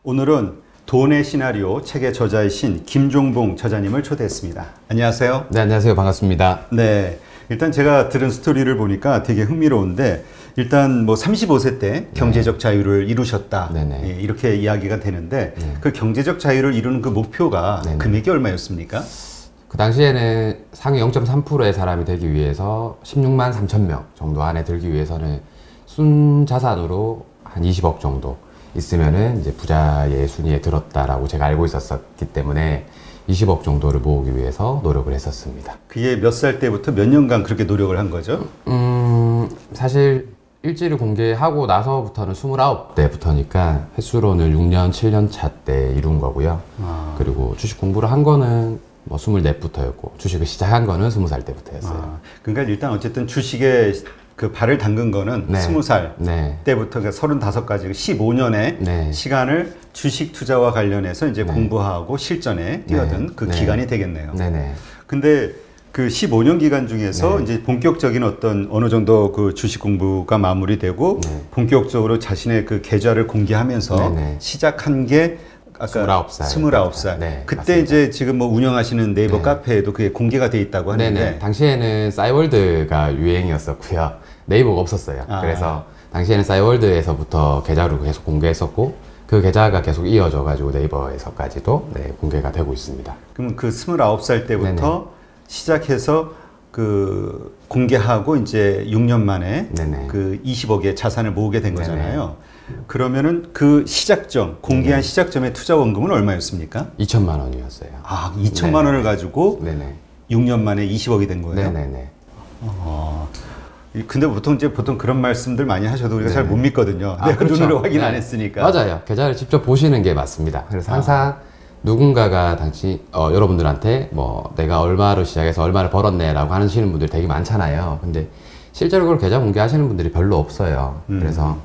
오늘은 돈의 시나리오 책의 저자이신 김종봉 저자님을 초대했습니다. 안녕하세요. 네, 안녕하세요. 반갑습니다. 네, 일단 제가 들은 스토리를 보니까 되게 흥미로운데 일단 뭐 35세 때 경제적 자유를 이루셨다. 네네. 예, 이렇게 이야기가 되는데 그 경제적 자유를 이루는 그 목표가 네네. 금액이 얼마였습니까? 그 당시에는 상위 0.3%의 사람이 되기 위해서 16만 3천 명 정도 안에 들기 위해서는 순자산으로 한 20억 정도 있으면은 이제 부자의 순위에 들었다라고 제가 알고 있었기 때문에 20억 정도를 모으기 위해서 노력을 했었습니다. 그게 몇 살 때부터 몇 년간 그렇게 노력을 한 거죠? 사실 일지를 공개하고 나서부터는 29대부터니까 횟수로는 6년, 7년 차 때 이룬 거고요. 그리고 주식 공부를 한 거는 뭐 24부터였고 주식을 시작한 거는 20살 때부터였어요. 그러니까 일단 어쨌든 주식에 그 발을 담근 거는 네. 20살 네. 때부터 35까지 15년의 네. 시간을 주식 투자와 관련해서 이제 네. 공부하고 실전에 뛰어든 네. 그 네. 기간이 되겠네요. 네네. 근데 그 15년 기간 중에서 네. 이제 본격적인 어떤 어느 정도 그 주식 공부가 마무리되고 네. 본격적으로 자신의 그 계좌를 공개하면서 네네. 시작한 게 아까 29살. 네, 그때 맞습니다. 이제 지금 뭐 운영하시는 네이버 네. 카페에도 그게 공개가 돼 있다고 하는데 네네. 당시에는 싸이월드가 유행이었었고요. 네이버가 없었어요. 그래서 당시에는 싸이월드에서부터 계좌를 계속 공개했었고 그 계좌가 계속 이어져 가지고 네이버에서까지도 공개가 되고 있습니다. 그럼 그 29살 때부터 네네. 시작해서 그 공개하고 이제 6년 만에 네네. 그 20억의 자산을 모으게 된 거잖아요. 그러면은 그 시작점, 공개한 시작점의 투자 원금은 얼마였습니까? 2천만 원이었어요. 아, 2천만 원을 가지고 네네. 6년 만에 20억이 된 거예요? 네네네. 근데 보통 그런 말씀들 많이 하셔도 우리가 잘 못 믿거든요. 내가 그렇죠. 눈으로 확인 안 네. 했으니까. 맞아요. 계좌를 직접 보시는 게 맞습니다. 그래서 항상 누군가가 여러분들한테 뭐 내가 얼마로 시작해서 얼마를 벌었네 라고 하시는 분들이 되게 많잖아요. 근데 실제로 그걸 계좌 공개하시는 분들이 별로 없어요. 그래서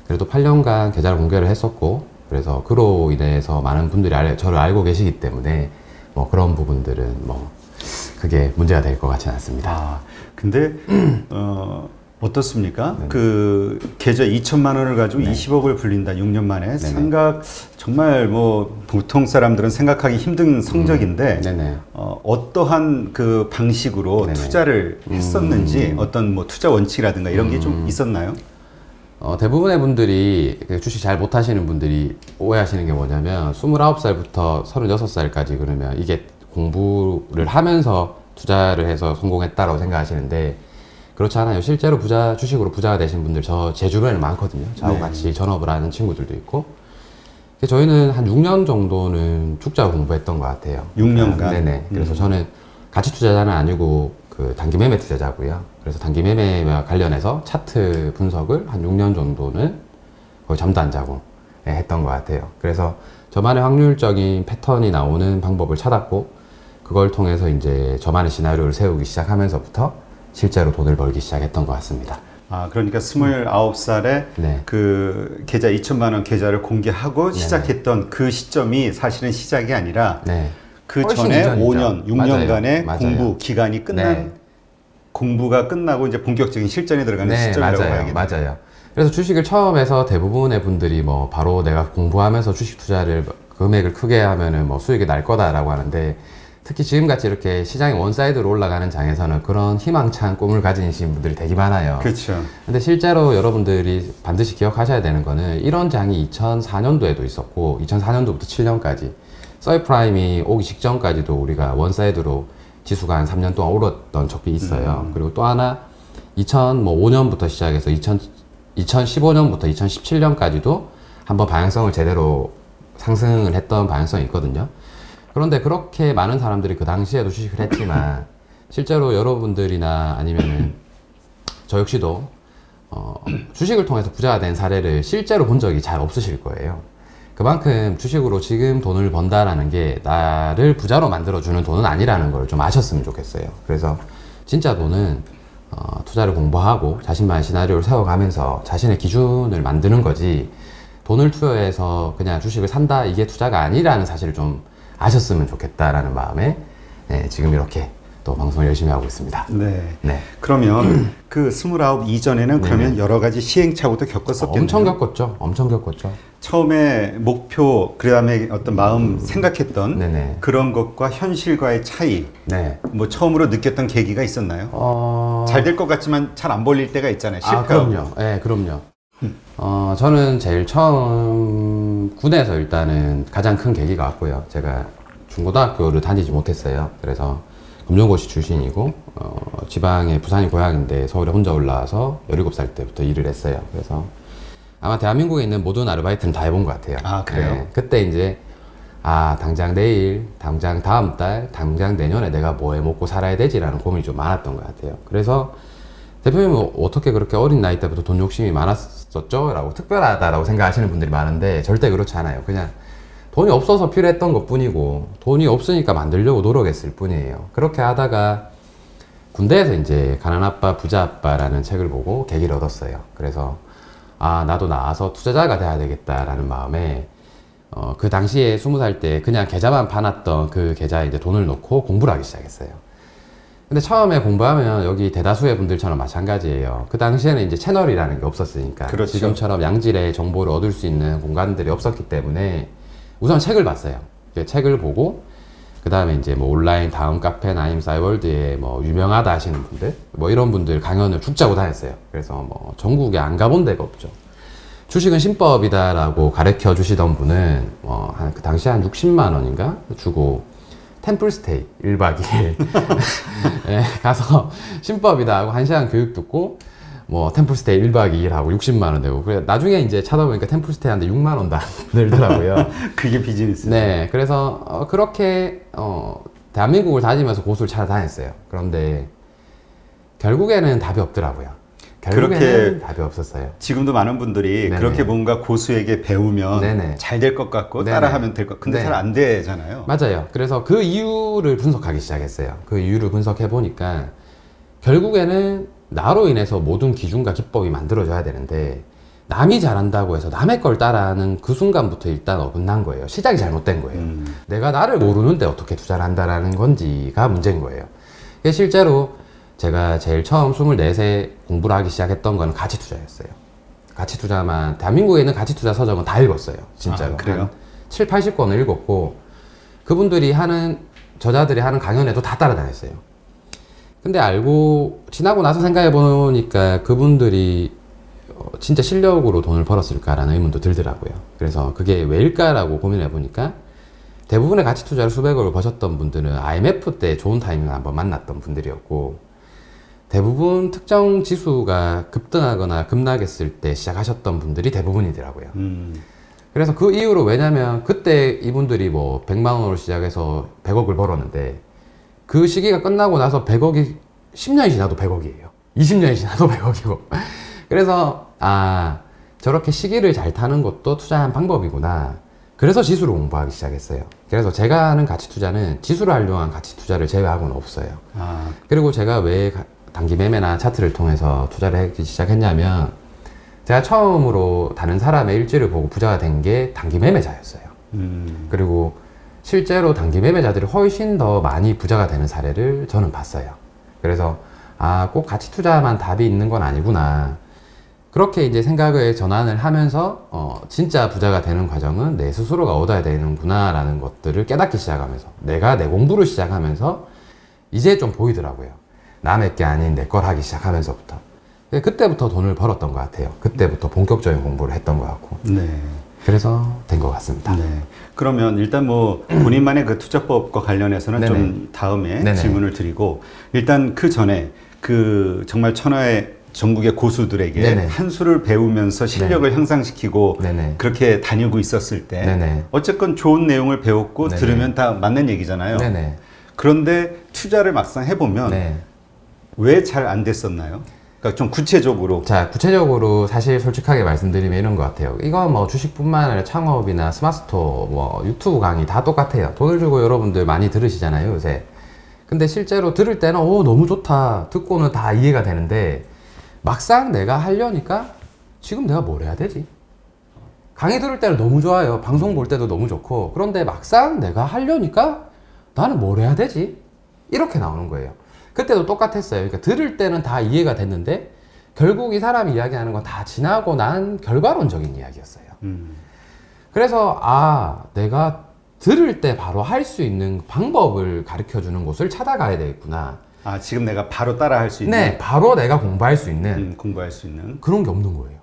그래도 8년간 계좌를 공개를 했었고 그래서 그로 인해서 많은 분들이 저를 알고 계시기 때문에 뭐 그런 부분들은 뭐 그게 문제가 될 것 같지는 않습니다. 근데 어떻습니까? 그 계좌 2천만 원을 가지고 20억을 불린다 6년 만에 정말 뭐 보통 사람들은 생각하기 힘든 성적인데 어떠한 그 방식으로 투자를 했었는지 어떤 뭐 투자 원칙이라든가 이런 게 좀 있었나요? 대부분의 분들이 주식 잘 못하시는 분들이 오해하시는 게 뭐냐면 29살부터 36살까지 그러면 이게 공부를 하면서 투자를 해서 성공했다고 생각하시는데 그렇지 않아요. 실제로 주식으로 부자가 되신 분들 제 주변에 많거든요. 저하고 같이 전업을 하는 친구들도 있고 저희는 한 6년 정도는 죽자 공부했던 것 같아요. 6년간? 네네. 그래서 저는 가치 투자자는 아니고 그 단기 매매 투자자고요. 그래서 단기 매매와 관련해서 차트 분석을 한 6년 정도는 거의 잠도 안 자고 했던 것 같아요. 그래서 저만의 확률적인 패턴이 나오는 방법을 찾았고 그걸 통해서 이제 저만의 시나리오를 세우기 시작하면서부터 실제로 돈을 벌기 시작했던 것 같습니다. 그러니까 29살에 그 계좌 2천만 원 계좌를 공개하고 시작했던 그 시점이 사실은 시작이 아니라 그 전에 이전이죠. 5년, 6년간의 맞아요. 공부 기간이 공부가 끝나고 이제 본격적인 실전에 들어가는 시점이라고 봐야겠네요. 맞아요. 그래서 주식을 처음 해서 대부분의 분들이 뭐 바로 내가 공부하면서 주식 투자를 금액을 크게 하면은 뭐 수익이 날 거다라고 하는데 특히 지금같이 이렇게 시장이 원사이드로 올라가는 장에서는 그런 희망찬 꿈을 가지신 분들이 되게 많아요. 그렇죠. 근데 실제로 여러분들이 반드시 기억하셔야 되는 거는 이런 장이 2004년도에도 있었고 2004년도부터 7년까지 서브프라임이 오기 직전까지도 우리가 원사이드로 지수가 한 3년 동안 오르던 적이 있어요. 그리고 또 하나 2005년부터 시작해서 2015년부터 2017년까지도 한번 방향성을 제대로 상승을 했던 방향성이 있거든요. 그런데 그렇게 많은 사람들이 그 당시에도 주식을 했지만 실제로 여러분들이나 아니면은 저 역시도 주식을 통해서 부자가 된 사례를 실제로 본 적이 잘 없으실 거예요. 그만큼 주식으로 지금 돈을 번다라는 게 나를 부자로 만들어주는 돈은 아니라는 걸 좀 아셨으면 좋겠어요. 그래서 진짜 돈은 투자를 공부하고 자신만의 시나리오를 세워가면서 자신의 기준을 만드는 거지 돈을 투여해서 그냥 주식을 산다 이게 투자가 아니라는 사실을 좀 아셨으면 좋겠다라는 마음에 지금 이렇게 또 방송을 열심히 하고 있습니다. 네. 네. 그러면 그 29 이전에는 그러면 여러 가지 시행착오도 겪었었겠네요. 엄청 겪었죠. 엄청 겪었죠. 처음에 목표, 그 다음에 어떤 마음 생각했던 그런 것과 현실과의 차이. 네. 뭐 처음으로 느꼈던 계기가 있었나요? 잘 될 것 같지만 잘 안 벌릴 때가 있잖아요. 실패하고. 그럼요. 네, 그럼요. 저는 제일 처음 군에서 일단은 가장 큰 계기가 왔고요. 제가 중고등학교를 다니지 못했어요. 그래서 검정고시 출신이고 지방에 부산이 고향인데 서울에 혼자 올라와서 17살 때부터 일을 했어요. 그래서 아마 대한민국에 있는 모든 아르바이트는 다 해본 것 같아요. 아, 그래요? 네, 그때 이제 당장 내일, 당장 다음 달, 당장 내년에 내가 뭐 해 먹고 살아야 되지라는 고민이 좀 많았던 것 같아요. 그래서 대표님은 어떻게 그렇게 어린 나이 때부터 돈 욕심이 많았었죠? 라고 특별하다라고 생각하시는 분들이 많은데 절대 그렇지 않아요. 그냥 돈이 없어서 필요했던 것 뿐이고 돈이 없으니까 만들려고 노력했을 뿐이에요. 그렇게 하다가 군대에서 이제 가난 아빠 부자 아빠라는 책을 보고 계기를 얻었어요. 그래서 나도 나와서 투자자가 돼야 되겠다라는 마음에 그 당시에 20살 때 그냥 계좌만 파놨던 그 계좌에 이제 돈을 넣고 공부를 하기 시작했어요. 근데 처음에 공부하면 여기 대다수의 분들처럼 마찬가지예요. 그 당시에는 이제 채널이라는 게 없었으니까. 그렇죠. 지금처럼 양질의 정보를 얻을 수 있는 공간들이 없었기 때문에 우선 책을 봤어요. 책을 보고 그 다음에 이제 뭐 온라인 다음 카페나 아니면 싸이월드에 뭐 유명하다 하시는 분들 뭐 이런 분들 강연을 죽 짜고 다녔어요. 그래서 뭐 전국에 안 가본 데가 없죠. 주식은 신법이다 라고 가르쳐 주시던 분은 그 당시에 한 60만 원인가 주고 템플스테이 1박 2일 네, 가서 신법이다 하고 1시간 교육 듣고 뭐 템플스테이 1박 2일 하고 60만 원 되고 그래 나중에 이제 찾아보니까 템플스테이 하는데 6만 원 다 늘더라고요. 그게 비즈니스. 네, 그래서 그렇게 대한민국을 다니면서 고수를 찾아다녔어요. 그런데 결국에는 답이 없더라고요. 그렇게 답이 없었어요. 지금도 많은 분들이 네네. 그렇게 뭔가 고수에게 배우면 잘 될 것 같고 네네. 따라하면 될 것 근데 잘 안 되잖아요. 맞아요. 그래서 그 이유를 분석하기 시작했어요. 그 이유를 분석해 보니까 결국에는 나로 인해서 모든 기준과 기법이 만들어져야 되는데 남이 잘한다고 해서 남의 걸 따라하는 그 순간부터 일단 어긋난 거예요. 시작이 잘못된 거예요. 내가 나를 모르는데 어떻게 투자를 한다라는 건지가 문제인 거예요. 실제로 제가 제일 처음 24세 공부를 하기 시작했던 건 가치 투자였어요. 가치 투자만, 대한민국에 있는 가치 투자 서적은 다 읽었어요. 진짜로. 그래요? 한 7, 80권을 읽었고, 그분들이 저자들이 하는 강연에도 다 따라다녔어요. 근데 지나고 나서 생각해 보니까 그분들이 진짜 실력으로 돈을 벌었을까라는 의문도 들더라고요. 그래서 그게 왜일까라고 고민해 보니까 대부분의 가치 투자를 수백억을 버셨던 분들은 IMF 때 좋은 타이밍을 한번 만났던 분들이었고, 대부분 특정 지수가 급등하거나 급락했을 때 시작하셨던 분들이 대부분이더라고요. 그래서 그 이후로 왜냐면 그때 이분들이 뭐 100만 원으로 시작해서 100억을 벌었는데 그 시기가 끝나고 나서 100억이 10년이 지나도 100억이에요. 20년이 지나도 100억이고. 그래서 저렇게 시기를 잘 타는 것도 투자한 방법이구나. 그래서 지수를 공부하기 시작했어요. 그래서 제가 하는 가치 투자는 지수를 활용한 가치 투자를 제외하고는 없어요. 그리고 제가 왜 단기 매매나 차트를 통해서 투자를 하기 시작했냐면 제가 처음으로 다른 사람의 일지를 보고 부자가 된 게 단기 매매자였어요. 그리고 실제로 단기 매매자들이 훨씬 더 많이 부자가 되는 사례를 저는 봤어요. 그래서 꼭 가치 투자만 답이 있는 건 아니구나. 그렇게 이제 생각을 전환을 하면서 진짜 부자가 되는 과정은 내 스스로가 얻어야 되는구나 라는 것들을 깨닫기 시작하면서 내가 내 공부를 시작하면서 이제 좀 보이더라고요. 남의 게 아닌 내 걸 하기 시작하면서부터. 그때부터 돈을 벌었던 것 같아요. 그때부터 본격적인 공부를 했던 것 같고. 네. 그래서 된 것 같습니다. 네. 그러면 일단 뭐 본인만의 그 투자법과 관련해서는 좀 다음에 질문을 드리고 일단 그 전에 그 정말 천하의 전국의 고수들에게 한 수를 배우면서 실력을 향상시키고 그렇게 다니고 있었을 때 어쨌건 좋은 내용을 배웠고 들으면 다 맞는 얘기잖아요. 그런데 투자를 막상 해보면 왜 잘 안 됐었나요? 그러니까 좀 구체적으로. 자, 구체적으로 사실 솔직하게 말씀드리면 이런 것 같아요. 이건 뭐 주식뿐만 아니라 창업이나 스마트스토어, 뭐 유튜브 강의 다 똑같아요. 돈을 주고 여러분들 많이 들으시잖아요, 요새. 근데 실제로 들을 때는 너무 좋다. 듣고는 다 이해가 되는데 막상 내가 하려니까 지금 내가 뭘 해야 되지? 강의 들을 때는 너무 좋아요. 방송 볼 때도 너무 좋고. 그런데 막상 내가 하려니까 나는 뭘 해야 되지? 이렇게 나오는 거예요. 그때도 똑같았어요. 그러니까 들을 때는 다 이해가 됐는데 결국 이 사람이 이야기하는 건 다 지나고 난 결과론적인 이야기였어요. 그래서 아, 내가 들을 때 바로 할 수 있는 방법을 가르쳐 주는 곳을 찾아가야 되겠구나. 아, 지금 내가 바로 따라 할 수 있는? 네, 바로 내가 공부할 수 있는 공부할 수 있는 그런 게 없는 거예요.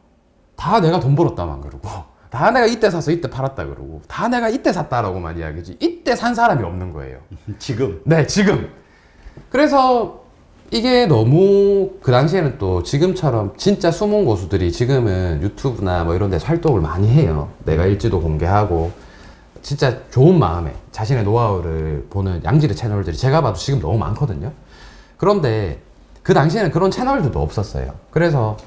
다 내가 돈 벌었다만 그러고 다 내가 이때 사서 이때 팔았다 그러고 다 내가 이때 샀다라고만 이야기지 이때 산 사람이 없는 거예요. 지금? 네, 지금. 그래서 이게 너무 그 당시에는 또 지금처럼 진짜 숨은 고수들이 지금은 유튜브나 뭐 이런 데서 활동을 많이 해요. 내가 일지도 공개하고 진짜 좋은 마음에 자신의 노하우를 보는 양질의 채널들이 제가 봐도 지금 너무 많거든요. 그런데 그 당시에는 그런 채널들도 없었어요. 그래서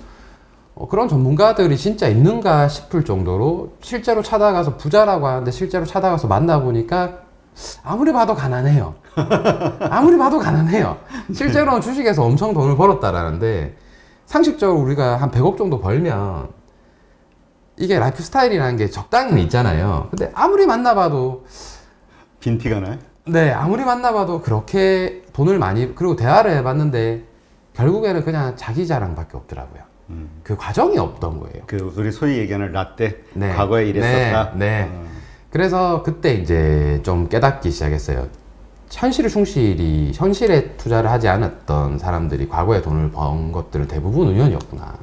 그런 전문가들이 진짜 있는가 싶을 정도로 실제로 찾아가서 부자라고 하는데 실제로 찾아가서 만나보니까 아무리 봐도 가난해요. 아무리 봐도 가난해요. 실제로는 주식에서 엄청 돈을 벌었다라는데 상식적으로 우리가 한 100억 정도 벌면 이게 라이프 스타일이라는 게 적당히 있잖아요. 근데 아무리 만나봐도 빈티가 나요? 네, 아무리 만나봐도 그렇게 돈을 많이 그리고 대화를 해봤는데 결국에는 그냥 자기 자랑밖에 없더라고요. 그 과정이 없던 거예요. 그 우리 소위 얘기하는 라떼 네. 과거에 이랬었다. 네. 그래서 그때 이제 좀 깨닫기 시작했어요. 현실에 충실히 현실에 투자를 하지 않았던 사람들이 과거에 돈을 번 것들은 대부분 우연이었구나.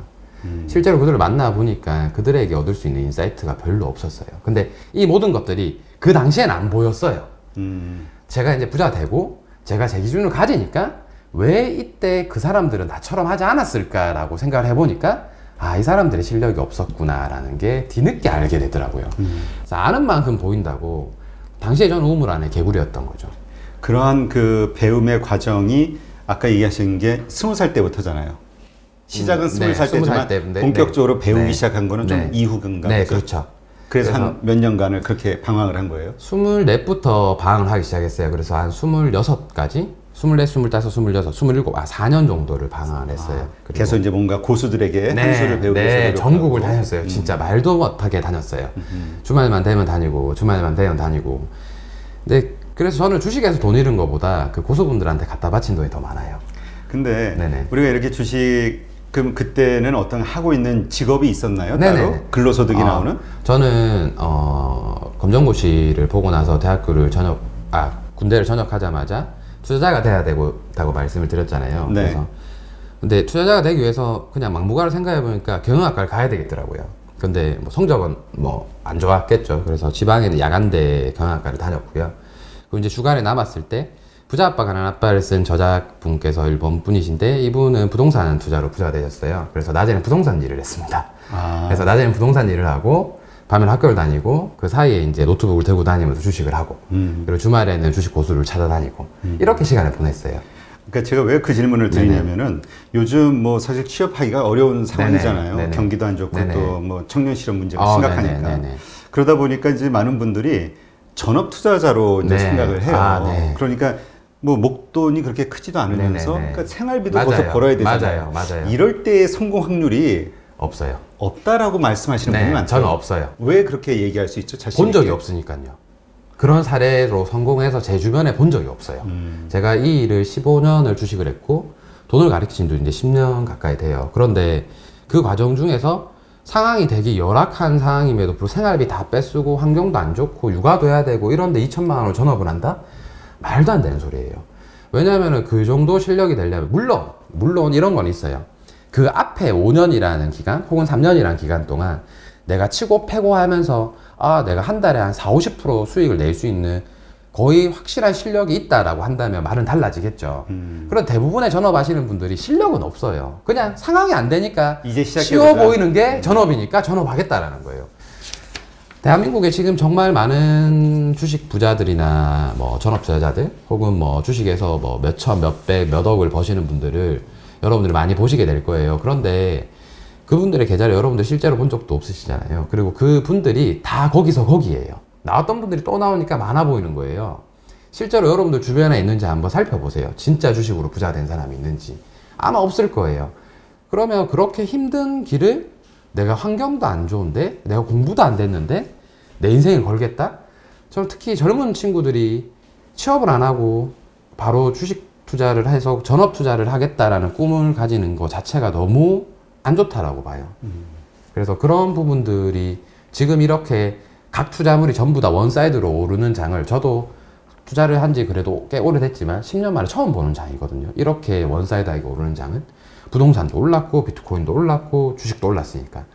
실제로 그들을 만나보니까 그들에게 얻을 수 있는 인사이트가 별로 없었어요. 근데 이 모든 것들이 그 당시엔 안 보였어요. 제가 이제 부자 되고 제가 제 기준을 가지니까 왜 이때 그 사람들은 나처럼 하지 않았을까라고 생각을 해보니까 아, 이 사람들의 실력이 없었구나라는 게 뒤늦게 알게 되더라고요. 그래서 아는 만큼 보인다고 당시에 저는 우물 안에 개구리였던 거죠. 그러한 그 배움의 과정이 아까 얘기하신 게 20살 때부터잖아요. 시작은 20살 때지만 때인데, 본격적으로 배우기 시작한 거는 좀 이후인가 네, 보죠? 그렇죠. 그래서 한 몇 년간을 그렇게 방황을 한 거예요? 24부터 방황을 하기 시작했어요. 그래서 한 26까지 24, 25, 26, 27, 4년 정도를 방황을 했어요. 계속 이제 뭔가 고수들에게 한 수를 배우기 위해서 전국을 다녔어요. 진짜 말도 못하게 다녔어요. 주말만 되면 다니고 주말만 되면 다니고. 근데 그래서 저는 주식에서 돈 잃은 것보다 그 고수분들한테 갖다 바친 돈이 더 많아요. 근데 네네. 우리가 이렇게 주식 그럼 그때는 어떤 하고 있는 직업이 있었나요? 네네. 따로? 근로소득이 나오는? 저는 검정고시를 보고 나서 군대를 전역하자마자 투자자가 돼야 되고 말씀을 드렸잖아요. 네. 그래서 근데 투자자가 되기 위해서 그냥 막무가내로 생각해 보니까 경영학과를 가야 되겠더라고요. 근데 뭐 성적은 뭐 안 좋았겠죠. 그래서 지방에는 야간대 경영학과를 다녔고요. 그리고 이제 주간에 남았을 때 부자 아빠 가난 아빠를 쓴 저작분께서 일본 분이신데 이분은 부동산 투자로 부자가 되셨어요. 그래서 낮에는 부동산 일을 했습니다. 그래서 낮에는 부동산 일을 하고 밤에는 학교를 다니고 그 사이에 이제 노트북을 들고 다니면서 주식을 하고 그리고 주말에는 주식 고수를 찾아다니고 이렇게 시간을 보냈어요. 그러니까 제가 왜 그 질문을 드리냐면은 요즘 뭐 사실 취업하기가 어려운 상황이잖아요. 네네. 경기도 안 좋고 또 뭐 청년 실업 문제가 심각하니까. 네네. 그러다 보니까 이제 많은 분들이 전업 투자자로 이제 생각을 해요. 그러니까 뭐 목돈이 그렇게 크지도 않으면서 그러니까 생활비도 벌써 벌어야 되잖아요. 맞아요. 이럴 때의 성공 확률이 없어요. 없다라고 말씀하시는 분이 많죠. 저는 없어요. 왜 그렇게 얘기할 수 있죠? 본 적이 없으니까요. 그런 사례로 성공해서 제 주변에 본 적이 없어요. 제가 이 일을 15년을 주식을 했고 돈을 가르친 지 이제 10년 가까이 돼요. 그런데 그 과정 중에서 상황이 되게 열악한 상황임에도 불구하고 생활비 다 뺏쓰고 환경도 안 좋고 육아도 해야 되고 이런데 2천만 원을 전업을 한다? 말도 안 되는 소리예요. 왜냐하면 그 정도 실력이 되려면 물론 이런 건 있어요. 그 앞에 5년이라는 기간 혹은 3년이라는 기간 동안 내가 치고 패고 하면서 내가 한 달에 한 40-50% 수익을 낼 수 있는 거의 확실한 실력이 있다라고 한다면 말은 달라지겠죠. 그런 대부분의 전업하시는 분들이 실력은 없어요. 그냥 상황이 안 되니까 이제 쉬워 보이는 게 전업이니까 전업하겠다라는 거예요. 대한민국에 지금 정말 많은 주식 부자들이나 뭐 전업 투자자들 혹은 뭐 주식에서 뭐 몇천, 몇백, 몇억을 버시는 분들을 여러분들이 많이 보시게 될 거예요. 그런데 그분들의 계좌를 여러분들 실제로 본 적도 없으시잖아요. 그리고 그분들이 다 거기서 거기에요. 나왔던 분들이 또 나오니까 많아 보이는 거예요. 실제로 여러분들 주변에 있는지 한번 살펴보세요. 진짜 주식으로 부자 된 사람이 있는지. 아마 없을 거예요. 그러면 그렇게 힘든 길을 내가 환경도 안 좋은데 내가 공부도 안 됐는데 내 인생을 걸겠다? 저는 특히 젊은 친구들이 취업을 안 하고 바로 주식 투자를 해서 전업 투자를 하겠다라는 꿈을 가지는 것 자체가 너무 안 좋다라고 봐요. 그래서 그런 부분들이 지금 이렇게 각 투자물이 전부 다 원사이드로 오르는 장을 저도 투자를 한 지 그래도 꽤 오래됐지만 10년 만에 처음 보는 장이거든요. 이렇게 원사이드하게 오르는 장은 부동산도 올랐고 비트코인도 올랐고 주식도 올랐으니까.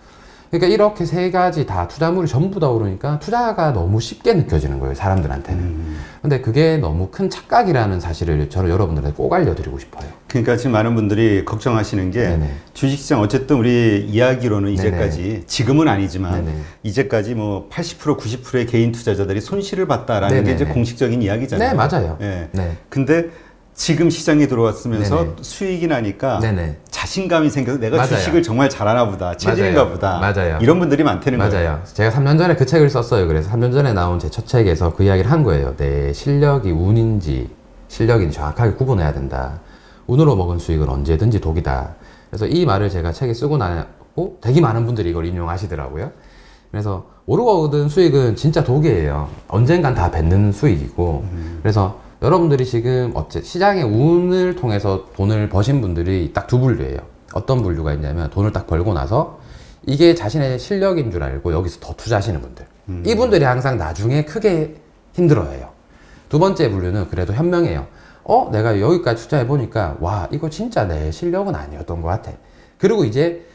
그러니까 이렇게 세 가지 다 투자물이 전부 다 오르니까 투자가 너무 쉽게 느껴지는 거예요, 사람들한테는. 근데 그게 너무 큰 착각이라는 사실을 저는 여러분들한테 꼭 알려드리고 싶어요. 그러니까 지금 많은 분들이 걱정하시는 게 네네. 주식시장 어쨌든 우리 이야기로는 이제까지 지금은 아니지만 네네. 이제까지 뭐 80% 90%의 개인 투자자들이 손실을 봤다라는 네네. 게 이제 공식적인 이야기잖아요. 네, 맞아요. 네. 네. 근데 지금 시장에 들어왔으면서 네네. 수익이 나니까 네네. 자신감이 생겨서 내가 맞아요. 주식을 정말 잘하나 보다, 체질인가 보다. 맞아요. 이런 분들이 많다는 거예요. 맞아요. 제가 3년 전에 그 책을 썼어요. 그래서 3년 전에 나온 제 첫 책에서 그 이야기를 한 거예요. 내 실력이 운인지 실력인지 정확하게 구분해야 된다. 운으로 먹은 수익은 언제든지 독이다. 그래서 이 말을 제가 책에 쓰고 나고 되게 많은 분들이 이걸 인용하시더라고요. 그래서 오르고 얻은 수익은 진짜 독이에요. 언젠간 다 뱉는 수익이고 그래서 여러분들이 지금 시장의 운을 통해서 돈을 버신 분들이 딱 두 분류예요. 어떤 분류가 있냐면 돈을 딱 벌고 나서 이게 자신의 실력인 줄 알고 여기서 더 투자하시는 분들. 이분들이 항상 나중에 크게 힘들어해요. 두 번째 분류는 그래도 현명해요. 내가 여기까지 투자해보니까 와 이거 진짜 내 실력은 아니었던 것 같아. 그리고 이제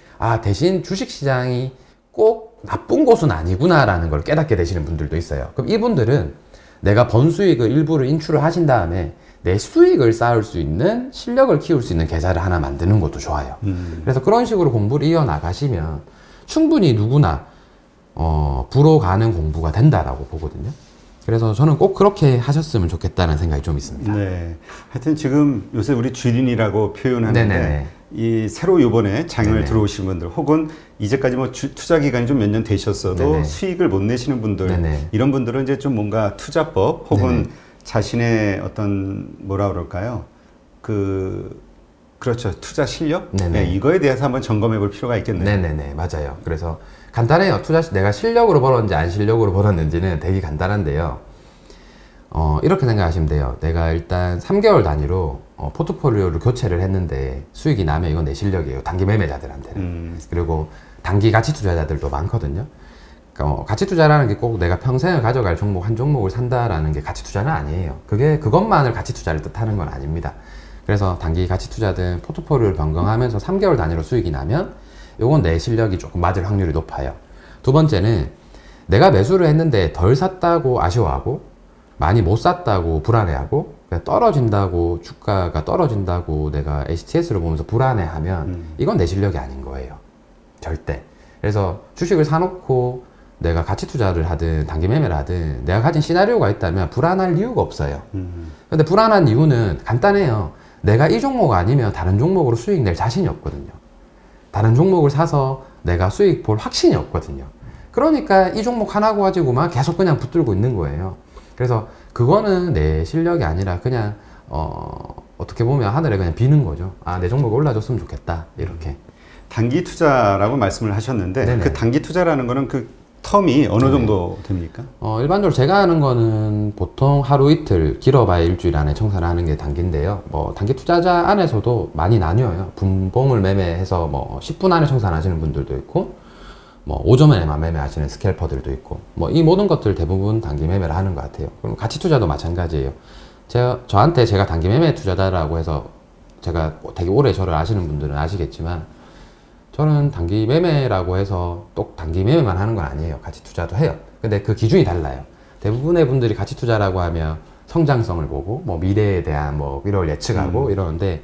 대신 주식시장이 꼭 나쁜 곳은 아니구나 라는 걸 깨닫게 되시는 분들도 있어요. 그럼 이분들은 내가 번 수익을 일부를 인출을 하신 다음에 내 수익을 쌓을 수 있는 실력을 키울 수 있는 계좌를 하나 만드는 것도 좋아요. 그래서 그런 식으로 공부를 이어나가시면 충분히 누구나 부로 가는 공부가 된다라고 보거든요. 그래서 저는 꼭 그렇게 하셨으면 좋겠다는 생각이 좀 있습니다. 네. 하여튼 지금 요새 우리 주린이라고 표현하는데 네네네. 이 새로 이번에 장을 네네. 들어오신 분들 혹은 이제까지 뭐 투자 기간이 좀 몇 년 되셨어도 네네. 수익을 못 내시는 분들 네네. 이런 분들은 이제 좀 뭔가 투자법 혹은 네네. 자신의 어떤 뭐라 그럴까요? 그렇죠. 투자 실력? 네, 이거에 대해서 한번 점검해 볼 필요가 있겠네요. 네네네. 맞아요. 그래서 간단해요. 내가 실력으로 벌었는지 안 실력으로 벌었는지는 되게 간단한데요. 이렇게 생각하시면 돼요. 내가 일단 3개월 단위로 포트폴리오를 교체를 했는데 수익이 나면 이건 내 실력이에요. 단기 매매자들한테는. 그리고 단기 가치 투자자들도 많거든요. 그러니까 가치 투자라는 게 꼭 내가 평생을 가져갈 종목 한 종목을 산다라는 게 가치 투자는 아니에요. 그것만을 가치 투자를 뜻하는 건 아닙니다. 그래서 단기 가치 투자든 포트폴리오를 변경하면서 3개월 단위로 수익이 나면 이건 내 실력이 조금 맞을 확률이 높아요. 두 번째는 내가 매수를 했는데 덜 샀다고 아쉬워하고 많이 못 샀다고 불안해하고 떨어진다고 주가가 떨어진다고 내가 HTS를 보면서 불안해하면 이건 내 실력이 아닌 거예요. 절대. 그래서 주식을 사놓고 내가 가치 투자를 하든 단기 매매를 하든 내가 가진 시나리오가 있다면 불안할 이유가 없어요. 근데 불안한 이유는 간단해요. 내가 이 종목 아니면 다른 종목으로 수익 낼 자신이 없거든요. 다른 종목을 사서 내가 수익 볼 확신이 없거든요. 그러니까 이 종목 하나 가지고만 계속 그냥 붙들고 있는 거예요. 그래서 그거는 내 실력이 아니라 그냥 어떻게 보면 하늘에 그냥 비는 거죠. 내 종목이 올라줬으면 좋겠다 이렇게. 단기 투자라고 말씀을 하셨는데 네네. 그 단기 투자라는 거는 그 텀이 어느 정도 됩니까? 일반적으로 제가 하는 거는 보통 하루 이틀, 길어봐야 일주일 안에 청산을 하는 게 단기인데요. 단기 투자자 안에서도 많이 나뉘어요. 분봉을 매매해서 10분 안에 청산하시는 분들도 있고 5점에만 매매하시는 스캘퍼들도 있고 이 모든 것들 대부분 단기 매매를 하는 것 같아요. 그럼 가치 투자도 마찬가지예요. 저한테 제가 단기 매매 투자자라고 해서 제가 되게 오래 저를 아시는 분들은 아시겠지만 저는 단기 매매라고 해서 또 단기 매매만 하는 건 아니에요. 가치 투자도 해요. 근데 그 기준이 달라요. 대부분의 분들이 가치 투자라고 하면 성장성을 보고 미래에 대한 이걸 예측하고 이러는데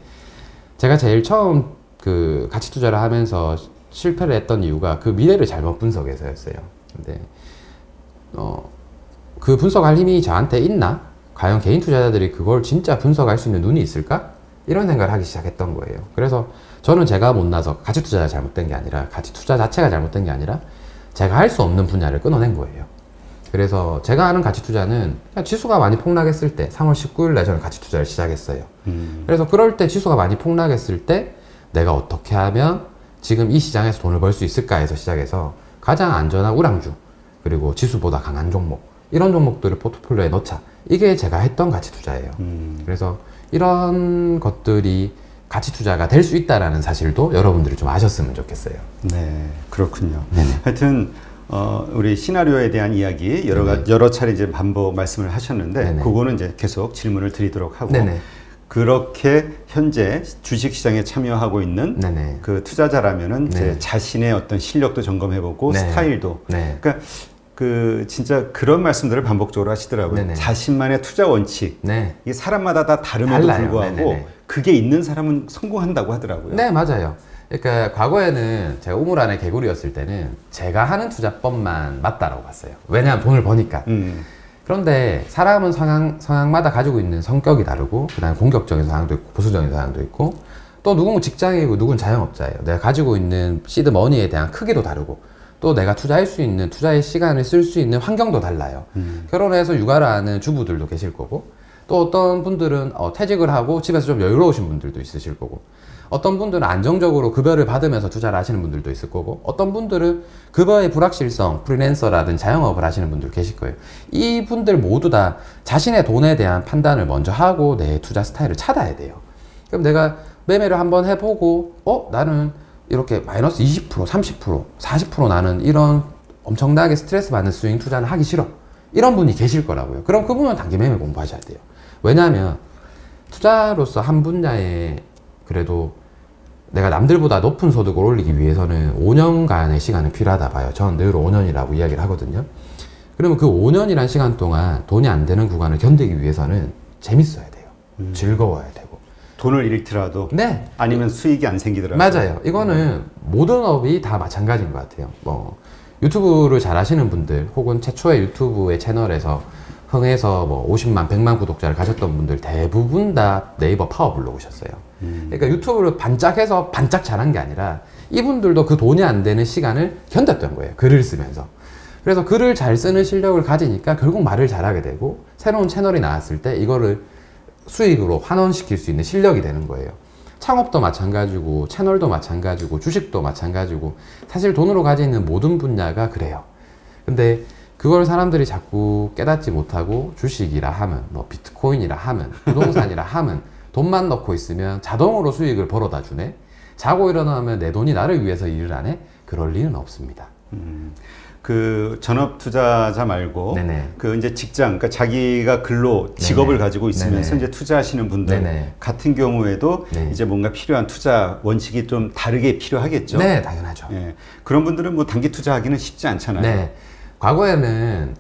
제가 제일 처음 그 가치 투자를 하면서 실패를 했던 이유가 그 미래를 잘못 분석해서였어요. 근데 그 분석할 힘이 저한테 있나? 과연 개인 투자자들이 그걸 진짜 분석할 수 있는 눈이 있을까? 이런 생각을 하기 시작했던 거예요. 그래서 저는 제가 못나서 가치 투자가 잘못된 게 아니라 가치 투자 자체가 잘못된 게 아니라 제가 할 수 없는 분야를 끊어낸 거예요. 그래서 제가 하는 가치 투자는 그냥 지수가 많이 폭락했을 때 3월 19일 날 저는 가치 투자를 시작했어요. 그래서 그럴 때 지수가 많이 폭락했을 때 내가 어떻게 하면 지금 이 시장에서 돈을 벌 수 있을까 해서 시작해서 가장 안전한 우량주 그리고 지수보다 강한 종목 이런 종목들을 포트폴리오에 넣자. 이게 제가 했던 가치 투자예요. 그래서 이런 것들이 가치 투자가 될 수 있다라는 사실도 여러분들이 좀 아셨으면 좋겠어요. 네, 그렇군요. 하여튼 우리 시나리오에 대한 이야기 여러 차례 이제 반복 말씀을 하셨는데 그거는 이제 계속 질문을 드리도록 하고 그렇게 현재 주식시장에 참여하고 있는 그 투자자라면은 이제 자신의 어떤 실력도 점검해보고 스타일도 그러니까 그 진짜 그런 말씀들을 반복적으로 하시더라고요. 자신만의 투자 원칙 이게 사람마다 다 다름에도 불구하고 그게 있는 사람은 성공한다고 하더라고요. 네, 맞아요. 그러니까 과거에는 제가 우물 안에 개구리였을 때는 제가 하는 투자법만 맞다라고 봤어요. 왜냐하면 돈을 버니까. 그런데 사람은 성향마다 가지고 있는 성격이 다르고 그다음에 공격적인 성향도 있고 보수적인 성향도 있고 또 누군가 직장이고 누군 자영업자예요. 내가 가지고 있는 시드 머니에 대한 크기도 다르고 또 내가 투자할 수 있는 투자의 시간을 쓸 수 있는 환경도 달라요. 결혼해서 육아를 하는 주부들도 계실 거고 또 어떤 분들은 퇴직을 하고 집에서 좀 여유로우신 분들도 있으실 거고 어떤 분들은 안정적으로 급여를 받으면서 투자를 하시는 분들도 있을 거고 어떤 분들은 급여의 불확실성, 프리랜서라든지 자영업을 하시는 분들 계실 거예요. 이 분들 모두 다 자신의 돈에 대한 판단을 먼저 하고 내 투자 스타일을 찾아야 돼요. 그럼 내가 매매를 한번 해보고 나는 이렇게 마이너스 20%, 30%, 40% 나는 이런 엄청나게 스트레스 받는 스윙 투자는 하기 싫어. 이런 분이 계실 거라고요. 그럼 그분은 단기 매매 공부하셔야 돼요. 왜냐하면 투자로서 한 분야에 그래도 내가 남들보다 높은 소득을 올리기 위해서는 5년간의 시간이 필요하다 봐요. 저는 늘 5년이라고 이야기를 하거든요. 그러면 그 5년이란 시간 동안 돈이 안 되는 구간을 견디기 위해서는 재밌어야 돼요. 즐거워야 되고. 돈을 잃더라도 아니면 수익이 안 생기더라도 맞아요. 이거는 모든 업이 다 마찬가지인 것 같아요. 뭐 유튜브를 잘 하시는 분들 혹은 최초의 유튜브의 채널에서 흥해서 뭐 50만, 100만 구독자를 가졌던 분들 대부분 다 네이버 파워블로그셨어요. 그러니까 유튜브를 반짝해서 반짝 잘한 게 아니라 이분들도 그 돈이 안 되는 시간을 견뎠던 거예요. 글을 쓰면서. 그래서 글을 잘 쓰는 실력을 가지니까 결국 말을 잘하게 되고 새로운 채널이 나왔을 때 이거를 수익으로 환원시킬 수 있는 실력이 되는 거예요. 창업도 마찬가지고 채널도 마찬가지고 주식도 마찬가지고 사실 돈으로 가지는 모든 분야가 그래요. 근데 그걸 사람들이 자꾸 깨닫지 못하고 주식이라 하면 뭐 비트코인이라 하면 부동산이라 하면 돈만 넣고 있으면 자동으로 수익을 벌어다 주네. 자고 일어나면 내 돈이 나를 위해서 일을 안 해? 그럴 리는 없습니다. 그 전업 투자자 말고 그 이제 직장, 그러니까 자기가 근로 직업을 가지고 있으면서 이제 투자하시는 분들 같은 경우에도 이제 뭔가 필요한 투자 원칙이 좀 다르게 필요하겠죠. 네, 당연하죠. 그런 분들은 뭐 단기 투자하기는 쉽지 않잖아요. 과거에는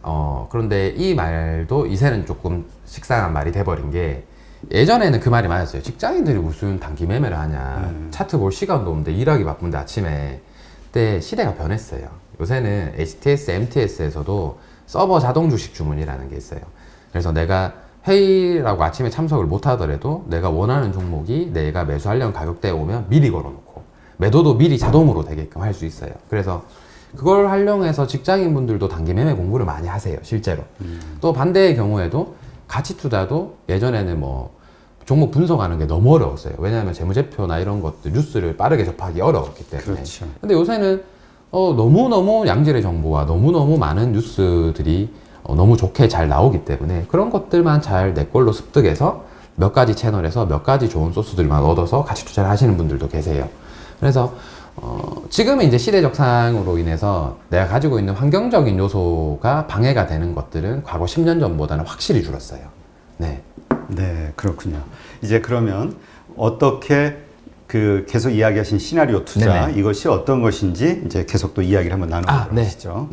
그런데 이 말도 이제는 조금 식상한 말이 돼버린 게 예전에는 그 말이 맞았어요. 직장인들이 무슨 단기 매매를 하냐. 차트 볼 시간도 없는데 일하기 바쁜데 아침에. 그때 시대가 변했어요. 요새는 HTS, MTS에서도 서버 자동 주식 주문이라는 게 있어요. 그래서 내가 회의라고 아침에 참석을 못 하더라도 내가 원하는 종목이 내가 매수하려는 가격대에 오면 미리 걸어놓고 매도도 미리 자동으로 되게끔 할 수 있어요. 그래서 그걸 활용해서 직장인분들도 단기 매매 공부를 많이 하세요. 실제로. 또 반대의 경우에도 가치 투자도 예전에는 뭐 종목 분석하는 게 너무 어려웠어요. 왜냐하면 재무제표나 이런 것들 뉴스를 빠르게 접하기 어려웠기 때문에. 근데 요새는 너무너무 양질의 정보와 너무너무 많은 뉴스들이 너무 좋게 잘 나오기 때문에 그런 것들만 잘 내 걸로 습득해서 몇 가지 채널에서 몇 가지 좋은 소스들만 얻어서 가치 투자를 하시는 분들도 계세요. 그래서 지금은 이제 시대적 상황으로 인해서 내가 가지고 있는 환경적인 요소가 방해가 되는 것들은 과거 10년 전보다는 확실히 줄었어요. 네, 그렇군요. 이제 그러면 어떻게 그 계속 이야기하신 시나리오 투자 이것이 어떤 것인지 이제 계속 또 이야기를 한번 나눠보도록 하시죠.